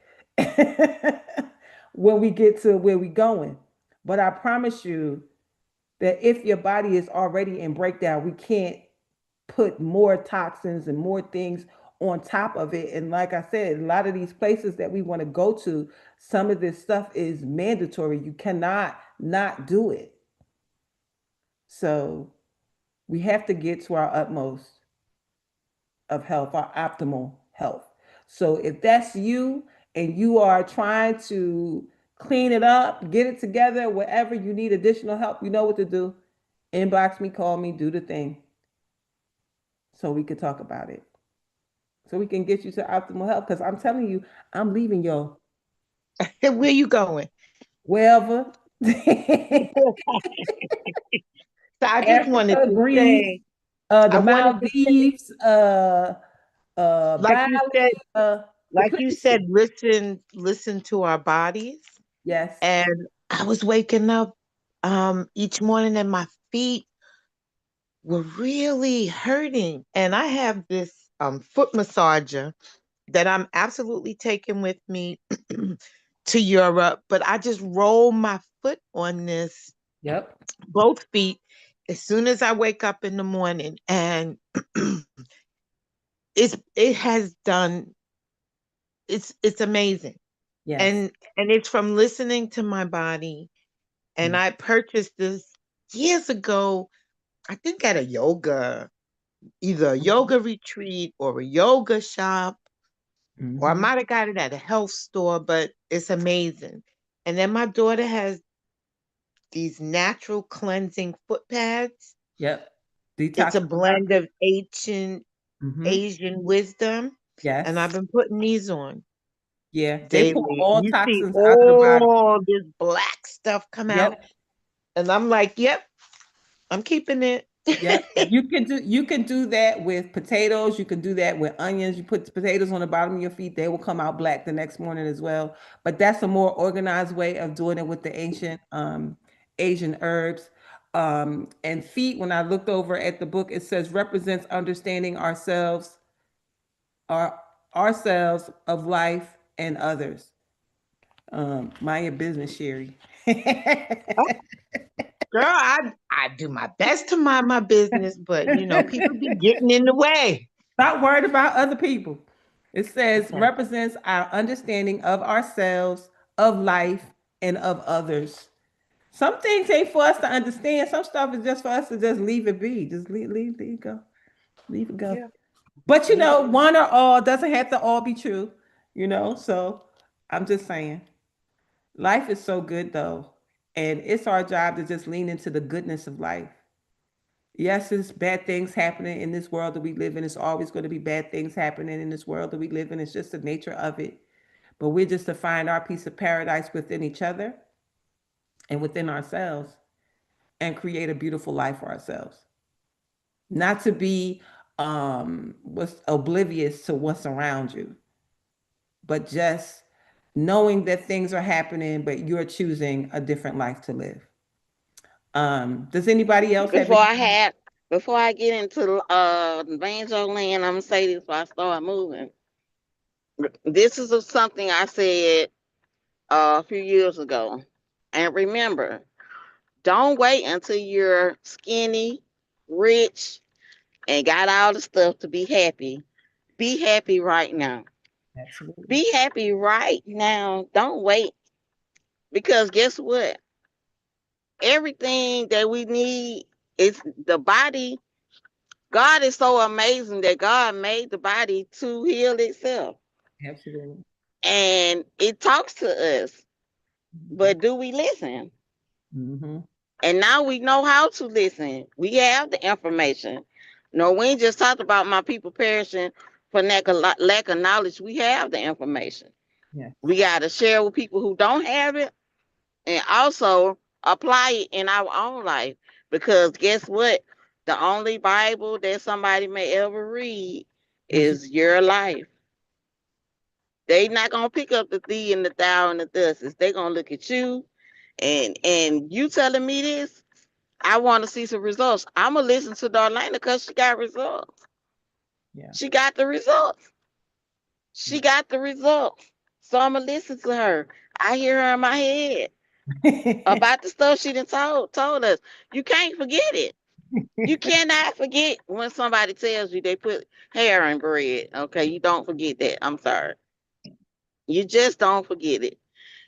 when we get to where we going. But I promise you that if your body is already in breakdown, we can't put more toxins and more things on top of it. And like I said, a lot of these places that we want to go to, some of this stuff is mandatory. You cannot not do it. So we have to get to our utmost of health, our optimal health. So if that's you and you are trying to clean it up, get it together, wherever you need additional help, you know what to do. Inbox me, call me, do the thing so we could talk about it. So we can get you to optimal health. Because I'm telling you, I'm leaving y'all Where you going? wherever. So I just wanted Africa, to Greece, say, the I wanted to say, Maldives, like you said, Bali, the like you places. said, listen to our bodies. Yes. And I was waking up each morning and my feet were really hurting. And I have this foot massager that I'm absolutely taking with me to Europe, but I just roll my foot on this, Yep. both feet, as soon as I wake up in the morning. And it has done, it's amazing. Yes. And it's from listening to my body. And Yes. I purchased this years ago, I think at a yoga, either a Mhm. yoga retreat or a yoga shop, or I Mhm. might have got it at a health store, but it's amazing. And then my daughter has these natural cleansing foot pads. Yep. It's Detox a the body. blend of ancient Mhm. Asian wisdom, and I've Yes. been putting these on Yeah. They pull daily. all You see toxins out of the body. all this black stuff come out, Yep. and I'm like, yep, I'm keeping it. Yep. You can do that with potatoes. You can do that with onions. You put the potatoes on the bottom of your feet, they will come out black the next morning as well. But that's a more organized way of doing it with the ancient Asian herbs. And feet, when I looked over at the book, it says represents understanding our ourselves of life and others. Mind your business, Sherry. Girl, I do my best to mind my business, but people be getting in the way. Not worried about other people. It says Okay. represents our understanding of ourselves, of life, and of others. Some things ain't for us to understand. Some stuff is just for us to just leave it be. Just leave it go. Leave it go. Yeah. But Leave it one or all doesn't have to all be true. So I'm just saying, life is so good though. And it's our job to just lean into the goodness of life. Yes, it's bad things happening in this world that we live in. It's always going to be bad things happening in this world that we live in. It's just the nature of it. But we're just to find our piece of paradise within each other and within ourselves and create a beautiful life for ourselves. Not to be what's oblivious to what's around you, but just knowing that things are happening, but you're choosing a different life to live. Does anybody else have Before I anything? had, before I get into Banjo Land, I'm gonna say this before I start moving. This is something I said a few years ago. And remember, don't wait until you're skinny, rich, and got all the stuff to be happy. Be happy right now. Absolutely. Be happy right now. Don't wait. Because guess what? Everything that we need is the body. God is so amazing that God made the body to heal itself. Absolutely. And it talks to us. Mhm. But do we listen? Mhm. And now we know how to listen. We have the information. No, we ain't just talked about my people perishing for lack of knowledge. We have the information. Yes. We got to share with people who don't have it and also apply it in our own life. Because guess what? The only Bible that somebody may ever read Is is your life. They not gonna pick up the thee and the thou and the thuses. They gonna look at you and you telling me this. I want to see some results. I'm gonna listen to Darlaina because she got results. yeah. She got the results. She got the results. So I'm gonna listen to her. I hear her in my head Yeah. about the stuff she done told us. You can't forget it. You cannot forget when somebody tells you they put hair in bread. Okay, you don't forget that. I'm sorry. You just don't forget it.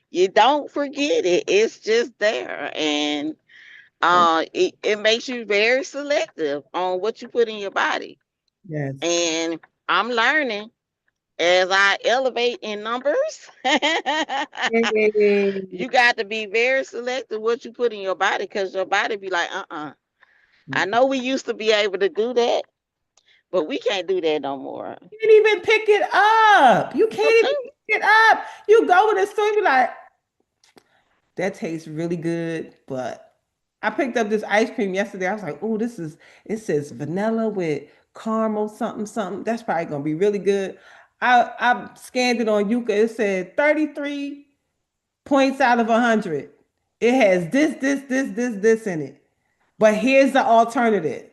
You don't forget it. It's just there. And it makes you very selective on what you put in your body. Yes. And I'm learning as I elevate in numbers. Yay. You got to be very selective what you put in your body because your body be like, I know we used to be able to do that, but we can't do that no more. You can't even pick it up. You can't even pick it up. You go in the store and be like, that tastes really good, but I picked up this ice cream yesterday. I was like, oh, it says vanilla with caramel something, something. That's probably gonna be really good. I scanned it on Yuka. It said 33 points out of 100. It has this in it. But here's the alternative.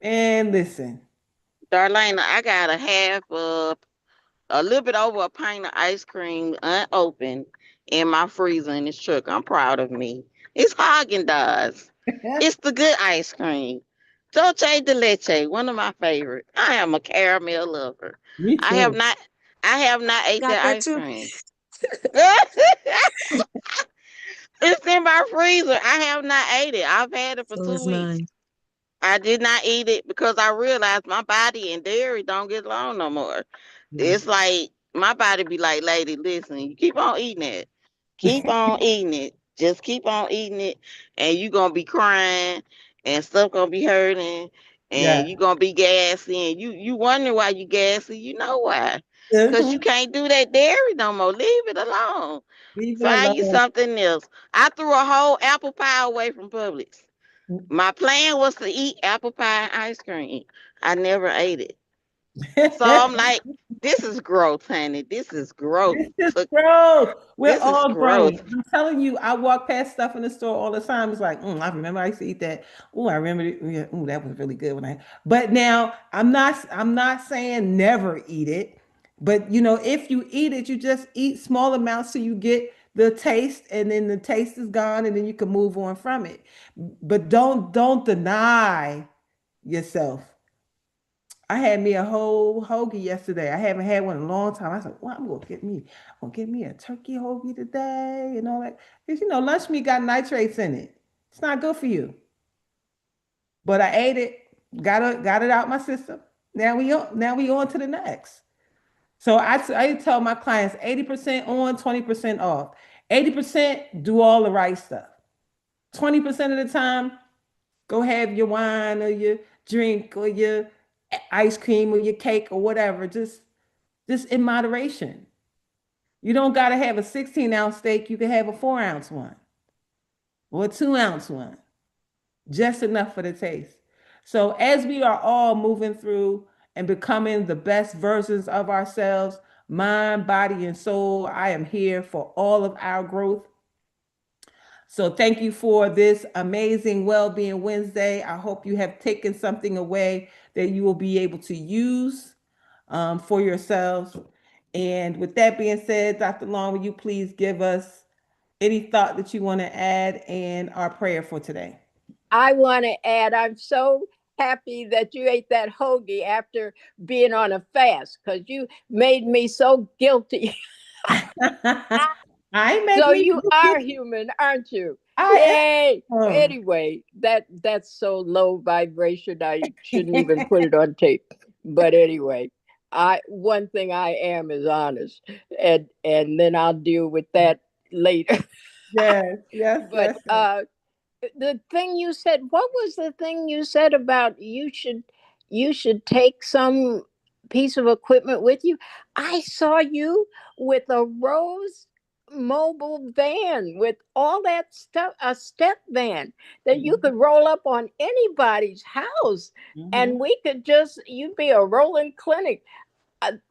And listen, Darlena, I got a half of a little bit over a pint of ice cream unopened in my freezer in this truck. I'm proud of me. It's Haagen Dazs. It's the good ice cream. Dolce de leche, one of my favorites. I am a caramel lover. me I have too. not I have not ate Got that that ice too. cream. It's in my freezer. I have not ate it. I've had it for So is 2 weeks. mine. I did not eat it because I realized my body and dairy don't get along no more. Yeah. It's like my body be like, lady, listen, you keep on eating it. Keep on eating it. Just keep on eating it. And you gonna be crying and stuff gonna be hurting Yeah. and you gonna be gassy and you wonder why you gassy. You know why. Cause you Mhm. can't do that dairy no more. Leave it alone. Leave it Find you alone. something else. I threw a whole apple pie away from Publix. My plan was to eat apple pie and ice cream. I never ate it. So I'm like, this is growth, honey. This is growth. This is growth. We're This is all growing. growth. I'm telling you, I walk past stuff in the store all the time. It's like, I remember I used to eat that. Oh, I remember it. Yeah, ooh, that was really good when I. But now I'm not saying never eat it. But if you eat it, you just eat small amounts so you get the taste, and then the taste is gone, and then you can move on from it. But don't deny yourself. I had me a whole hoagie yesterday. I haven't had one in a long time. I was like, well, I'm gonna get me a turkey hoagie today and all that. Because lunch meat got nitrates in it. It's not good for you. But I ate it, got it out my system. Now we on to the next. So I tell my clients 80% on, 20% off. 80% do all the right stuff. 20% of the time, go have your wine or your drink or your ice cream or your cake or whatever. Just in moderation. You don't got to have a 16-ounce steak. You can have a 4-ounce one or a 2-ounce one. Just enough for the taste. So as we are all moving through and becoming the best versions of ourselves, mind, body, and soul, I am here for all of our growth. So thank you for this amazing Well-Being Wednesday. I hope you have taken something away that you will be able to use for yourselves. And with that being said, Dr. Long, will you please give us any thought that you want to add and our prayer for today? I want to add, I'm so happy that you ate that hoagie after being on a fast because you made me so guilty. I ain't So making you you. are human, aren't you? I Yay! am. Anyway, that's so low vibration. I shouldn't even put it on tape. But anyway, I one thing I am is honest, and then I'll deal with that later. Yes, yes, But yes, yes. the thing you said, what was the thing you said about you should take some piece of equipment with you? I saw you with a Rose mobile van with all that stuff, a step van that you could roll up on anybody's house, and Mhm. we could just you'd be a rolling clinic.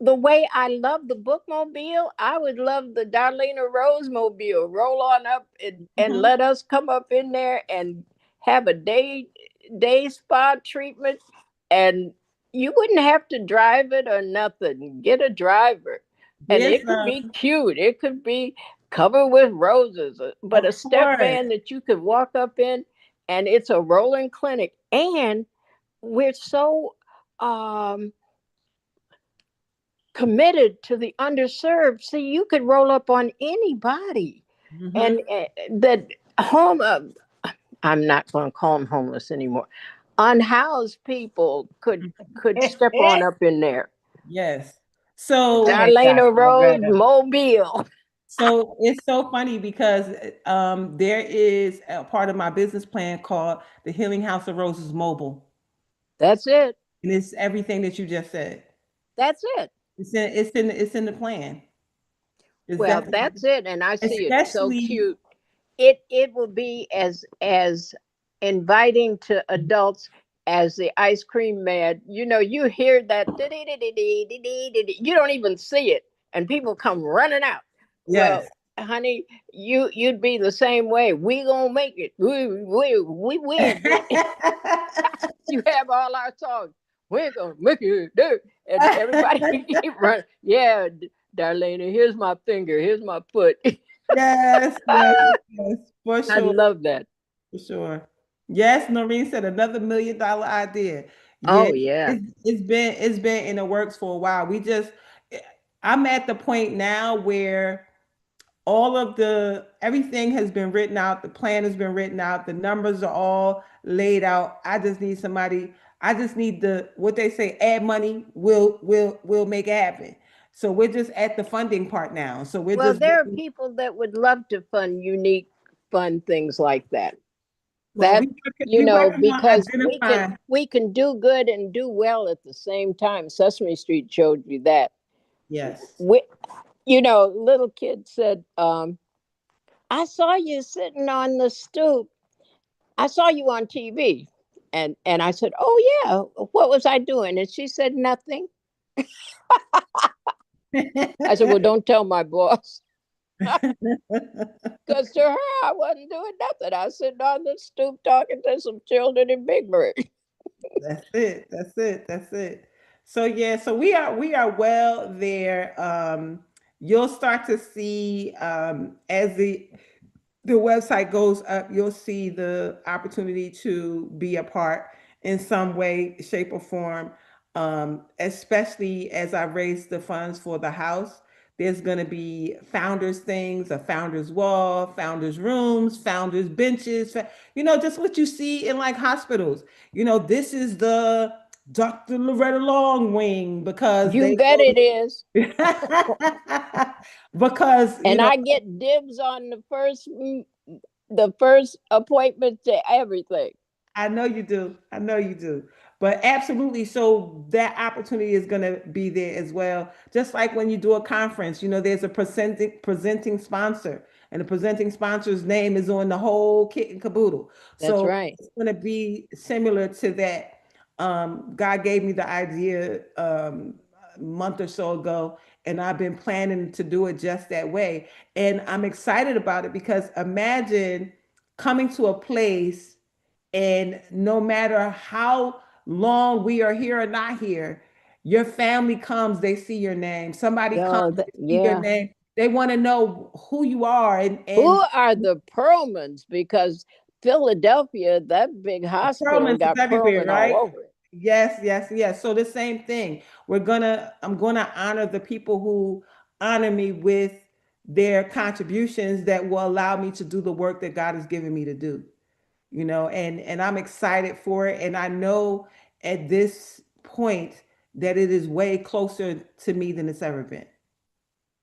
The way I love the bookmobile, I would love the Darlena Rose mobile. Roll on up and Mhm. let us come up in there and have a day spa treatment, and you wouldn't have to drive it or nothing. Get a driver, and Yes, it could be cute. It could be covered with roses, but of a step course. van that you could walk up in, and it's a rolling clinic. And we're so um committed to the underserved. See, you could roll up on anybody, and Mhm. that home. I'm not going to call them homeless anymore. Unhoused people could step on up in there. Yes. Go So ahead, Darlena Dr. Rose Loretta. Mobile. so it's so funny because there is a part of my business plan called the Healing House of Roses Mobile. That's it. And it's everything that you just said. That's it. It's in the plan. It's Well, definitely, that's it. And I see it so especially, cute. It will be as inviting to adults as the ice cream man. You hear that you don't even see it, and people come running out. Well, yes. honey, you'd be the same way. We gonna make it. We. You have all our songs. We're gonna make it, dude. And everybody keep running. Yeah, Darlene, here's my finger. Here's my foot. Yes, yes, yes, for I sure, love that. for sure. Yes, Noreen said another $1 million idea. Yeah, Oh yeah. it's been in the works for a while. I'm at the point now where all of the everything has been written out, the plan has been written out, the numbers are all laid out. I just need the what they say, add money, will make it happen. So we're just at the funding part now. So we're Well, just there are waiting. people that would love to fund unique, fun things like that. Well, That we working on because we can identifying. we can do good and do well at the same time. Sesame Street showed you that. Yes. We, little kid said, "I saw you sitting on the stoop. I saw you on TV." And I said, "Oh yeah, what was I doing?" And she said, "Nothing." I said, "Well, don't tell my boss." Because to her, I wasn't doing nothing. I was sitting on the stoop talking to some children in Big Bird. That's it. That's it. That's it. So yeah, so we are well there. You'll start to see as the website goes up, you'll see the opportunity to be a part in some way, shape, or form. Especially as I raise the funds for the house, there's going to be founders things, a founders wall, founders rooms, founders benches. Just what you see in like hospitals. This is the Dr. Loretta Long wing because You they bet it is. because And I get dibs on the first appointment to everything. I know you do. I know you do. But absolutely. So that opportunity is going to be there as well. Just like when you do a conference, there's a presenting sponsor, and the presenting sponsor's name is on the whole kit and caboodle. That's So right. it's going to be similar to that. God gave me the idea a month or so ago, and I've been planning to do it just that way. And I'm excited about it because imagine coming to a place, and no matter how long we are here or not here, Your family comes, they see your name. Somebody comes, Oh, they see your yeah. name. They want to know who you are. And Who are the Perlmans? Because Philadelphia, that big hospital Perlman's is got everywhere, Perlman all right? over it. Yes, yes, yes. So the same thing. I'm gonna honor the people who honor me with their contributions that will allow me to do the work that God has given me to do. And I'm excited for it. And I know at this point that it is way closer to me than it's ever been.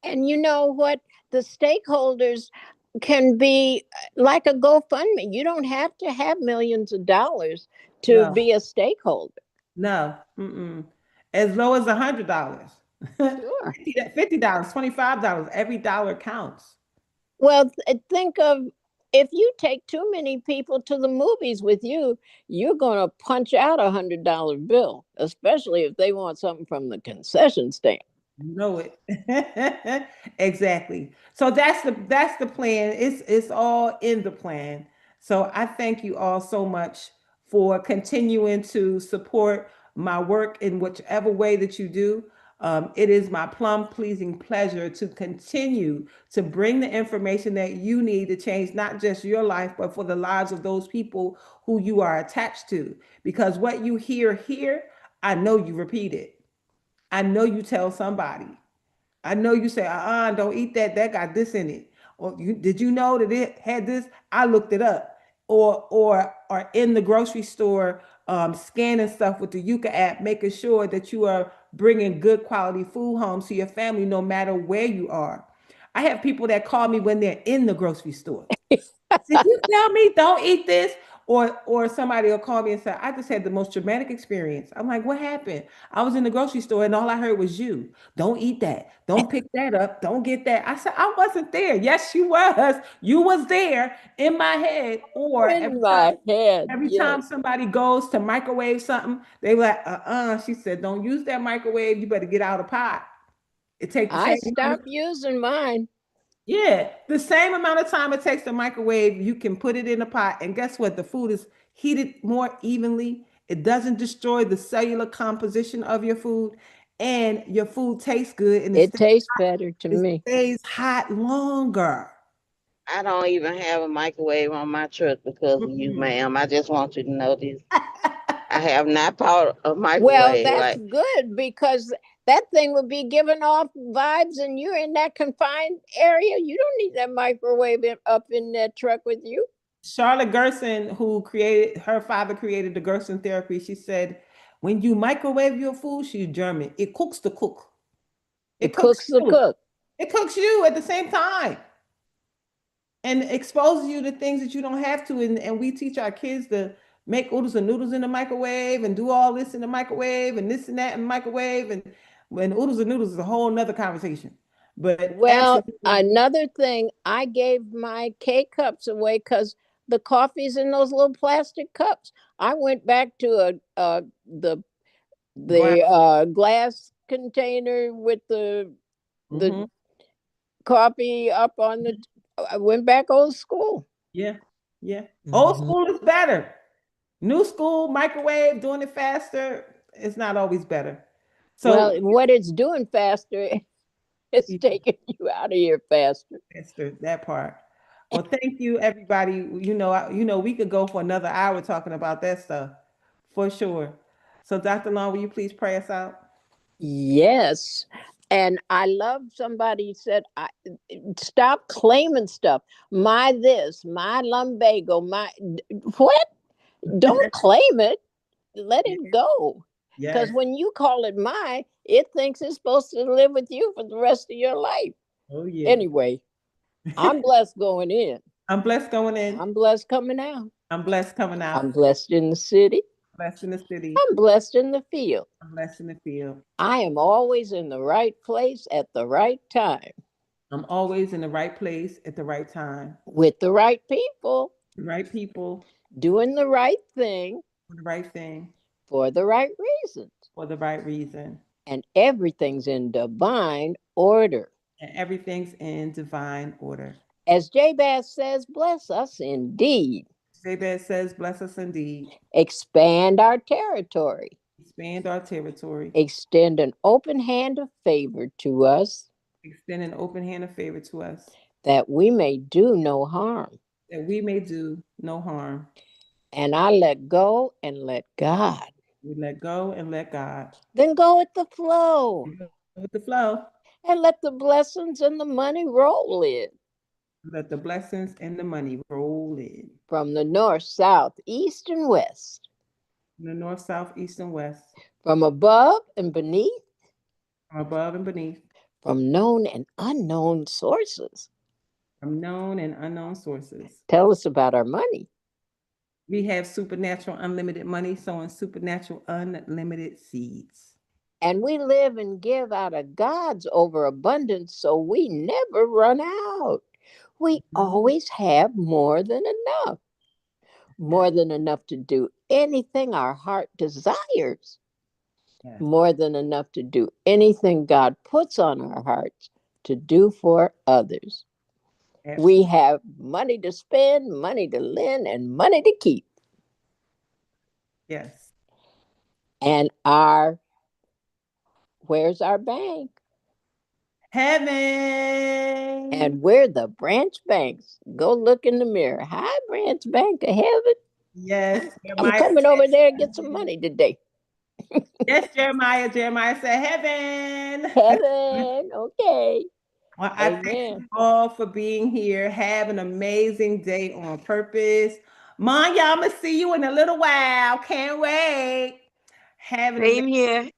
And you know what? The stakeholders can be like a GoFundMe. You don't have to have millions of dollars to No, be a stakeholder. no, mm-mm. As low as $100, Sure. $50, $25, every dollar counts. Well, think of if you take too many people to the movies with you, you're going to punch out $100 bill, especially if they want something from the concession stand. You know it. Exactly. So that's the plan. It's all in the plan. So I thank you all so much for continuing to support my work in whichever way that you do. It is my plum pleasing pleasure to continue to bring the information that you need to change not just your life, but for the lives of those people who you are attached to. Because what you hear here, I know you repeat it. I know you tell somebody. I know you say, don't eat that. That got this in it. Or did you know that it had this? I looked it up. Or in the grocery store, scanning stuff with the Yuka app, making sure that you are bringing good quality food home to your family, no matter where you are. I have people that call me when they're in the grocery store. Did you tell me don't eat this? Or somebody will call me and say, I just had the most traumatic experience. I'm like, what happened? I was in the grocery store and all I heard was you. Don't eat that. Don't pick that up. Don't get that. I said, I wasn't there. Yes, you was. You was there in my head. Or In my head, every yes. time somebody goes to microwave something, they like, she said, don't use that microwave. You better get out of pot. It take the I same amount stopped using mine. yeah, the same amount of time it takes to microwave, you can put it in a pot, and guess what? The food is heated more evenly. It doesn't destroy the cellular composition of your food, and your food tastes good, and It tastes better to it me. stays hot longer. I don't even have a microwave on my truck because of you, Mm-mm. ma'am. I just want you to know this. I have not bought a Well, microwave. that's Like, good because that thing would be giving off vibes, and you're in that confined area. You don't need that microwave up in that truck with you. Charlotte Gerson, who created her father created the Gerson therapy, she said, when you microwave your food, she's German. It cooks the cook. It It cooks cooks the you. cook. It cooks you at the same time. And exposes you to things that you don't have to. And we teach our kids to make oodles and noodles in the microwave and do all this in the microwave and this and that in the microwave. And when oodles and noodles is a whole nother conversation. But Well, absolutely, another thing, I gave my K cups away because the coffee's in those little plastic cups. I went back to the glass. glass container with the Hmm. coffee up on the. I went back old school. Yeah, yeah. Old Mhm. school is better. New school, microwave, doing it faster, it's not always better. So Well, what it's doing faster, it's yeah, taking you out of here faster. that part. Well, thank you, everybody. We could go for another hour talking about that stuff, for sure. So, Dr. Long, will you please pray us out? Yes. And I love somebody said, stop claiming stuff. My this, my lumbago, my what? Don't claim it. Let Yeah. it go. Because Yes. when you call it my, it thinks it's supposed to live with you for the rest of your life. Oh, yeah. Anyway, I'm blessed going in. I'm blessed going in. I'm blessed coming out. I'm blessed coming out. I'm blessed in the city. Blessed in the city. I'm blessed in the field. I'm blessed in the field. I am always in the right place at the right time I'm always in the right place at the right time. with the right people, The right people doing the right thing for the right thing for the right reasons. for the right reason. And everything's in divine order. And everything's in divine order. As Jabez says, bless us indeed. Jabez says, bless us indeed. Expand our territory. expand our territory, extend an open hand of favor to us, extend an open hand of favor to us, that we may do no harm. that we may do no harm. And I let go and let God. We let go and let God. Then go with the flow We go with the flow. and let the blessings and the money roll in Let the blessings and the money roll in. from the north, south, east, and west, From the north, south, east, and west, from above and beneath, from above and beneath, from known and unknown sources. from known and unknown sources. Tell us about our money. We have supernatural unlimited money sowing supernatural unlimited seeds. And we live and give out of God's overabundance so we never run out. We always have more than enough, more than enough to do anything our heart desires, Yes. more than enough to do anything God puts on our hearts to do for others. Absolutely. We have money to spend, money to lend, and money to keep. Yes. And where's our bank? Heaven. And we're the branch banks. Go look in the mirror. Hi, branch bank of heaven. Yes. I'm Jeremiah coming said, over there and get some money today. yes, Jeremiah. Jeremiah said, heaven. Heaven. Okay. Well, I thank you Amen. all for being here. Have an amazing day on purpose. Mom, y'all, I'm going to see you in a little while. Can't wait. Have an Same amazing here.